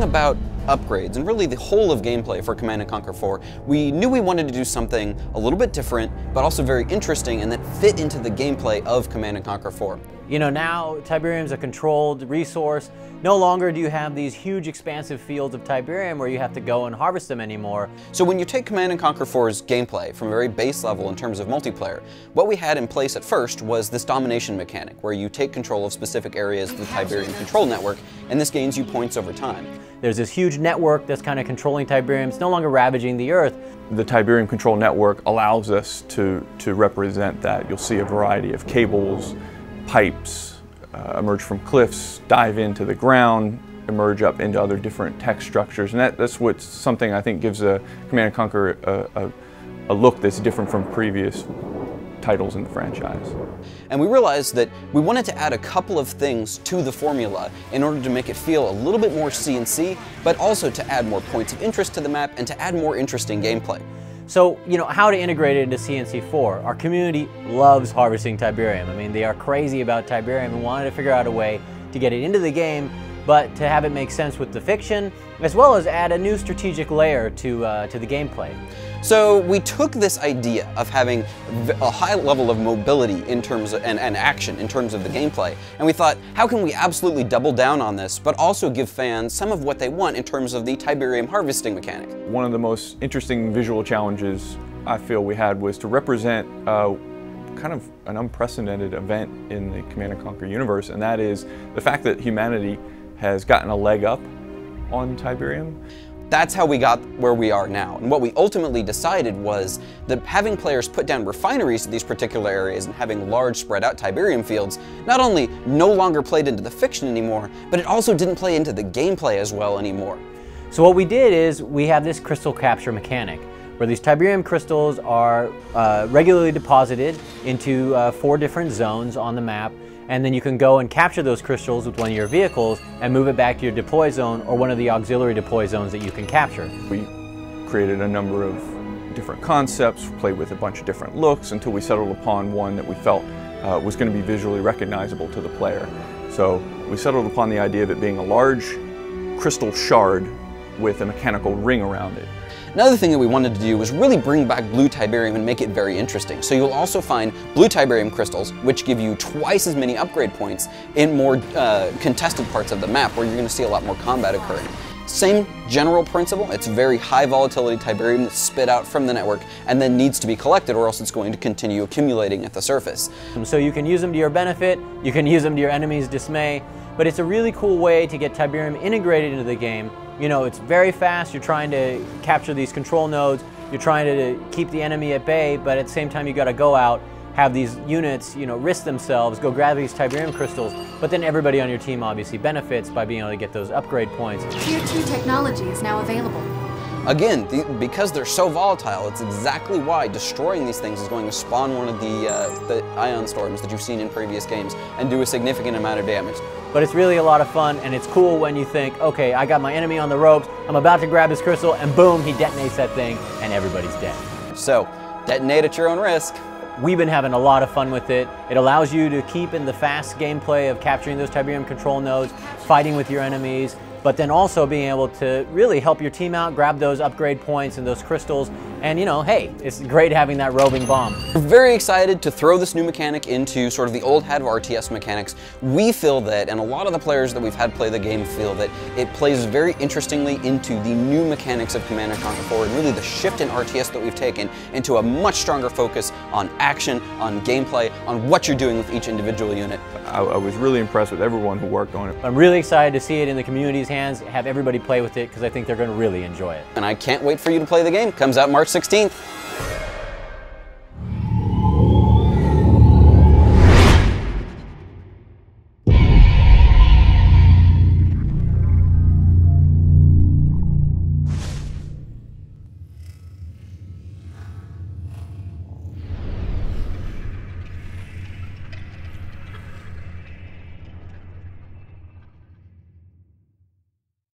thinking about upgrades and really the whole of gameplay for Command & Conquer 4, we knew we wanted to do something a little bit different, but also very interesting and that fit into the gameplay of Command & Conquer 4. You know, now Tiberium's a controlled resource. No longer do you have these huge expansive fields of Tiberium where you have to go and harvest them anymore. So when you take Command & Conquer 4's gameplay from a very base level in terms of multiplayer, what we had in place at first was this domination mechanic where you take control of specific areas of the Tiberium control network, and this gains you points over time. There's this huge network that's kind of controlling Tiberium. It's no longer ravaging the Earth. The Tiberium control network allows us to represent that. You'll see a variety of cables, pipes, emerge from cliffs, dive into the ground, emerge up into other different tech structures, and that's what's something I think gives a Command & Conquer a look that's different from previous titles in the franchise. And we realized that we wanted to add a couple of things to the formula in order to make it feel a little bit more CNC, but also to add more points of interest to the map and to add more interesting gameplay. So, you know, how to integrate it into CNC4. Our community loves harvesting Tiberium. I mean, they are crazy about Tiberium and wanted to figure out a way to get it into the game, but to have it make sense with the fiction, as well as add a new strategic layer to the gameplay. So we took this idea of having a high level of mobility in terms of, and action in terms of the gameplay, and we thought, how can we absolutely double down on this, but also give fans some of what they want in terms of the Tiberium harvesting mechanic? One of the most interesting visual challenges I feel we had was to represent kind of an unprecedented event in the Command & Conquer universe, and that is the fact that humanity has gotten a leg up on Tiberium. That's how we got where we are now. And what we ultimately decided was that having players put down refineries to these particular areas and having large spread out Tiberium fields not only no longer played into the fiction anymore, but it also didn't play into the gameplay as well anymore. So what we did is we have this crystal capture mechanic where these Tiberium crystals are regularly deposited into 4 different zones on the map, and then you can go and capture those crystals with one of your vehicles and move it back to your deploy zone or one of the auxiliary deploy zones that you can capture. We created a number of different concepts, played with a bunch of different looks until we settled upon one that we felt was going to be visually recognizable to the player. So we settled upon the idea of it being a large crystal shard with a mechanical ring around it. Another thing that we wanted to do was really bring back blue Tiberium and make it very interesting. So you'll also find blue Tiberium crystals, which give you twice as many upgrade points in more contested parts of the map where you're going to see a lot more combat occurring. Same general principle, it's very high volatility Tiberium that's spit out from the network and then needs to be collected or else it's going to continue accumulating at the surface. So you can use them to your benefit, you can use them to your enemy's dismay, but it's a really cool way to get Tiberium integrated into the game. You know, it's very fast, you're trying to capture these control nodes, you're trying to keep the enemy at bay, but at the same time you got to go out, have these units, you know, risk themselves, go grab these Tiberium crystals, but then everybody on your team obviously benefits by being able to get those upgrade points. Tier 2 technology is now available. Again, because they're so volatile, it's exactly why destroying these things is going to spawn one of the ion storms that you've seen in previous games and do a significant amount of damage. But it's really a lot of fun, and it's cool when you think, okay, I got my enemy on the ropes, I'm about to grab his crystal, and boom, he detonates that thing, and everybody's dead. So, detonate at your own risk. We've been having a lot of fun with it. It allows you to keep in the fast gameplay of capturing those Tiberium control nodes, fighting with your enemies, but then also being able to really help your team out, grab those upgrade points and those crystals, and you know, hey, it's great having that roving bomb. We're very excited to throw this new mechanic into sort of the old hat of RTS mechanics. We feel that, and a lot of the players that we've had play the game feel that it plays very interestingly into the new mechanics of Command & Conquer 4 and really the shift in RTS that we've taken into a much stronger focus on action, on gameplay, on what you're doing with each individual unit. I was really impressed with everyone who worked on it. I'm really excited to see it in the community's hands, have everybody play with it, because I think they're going to really enjoy it. And I can't wait for you to play the game. Comes out March 16th.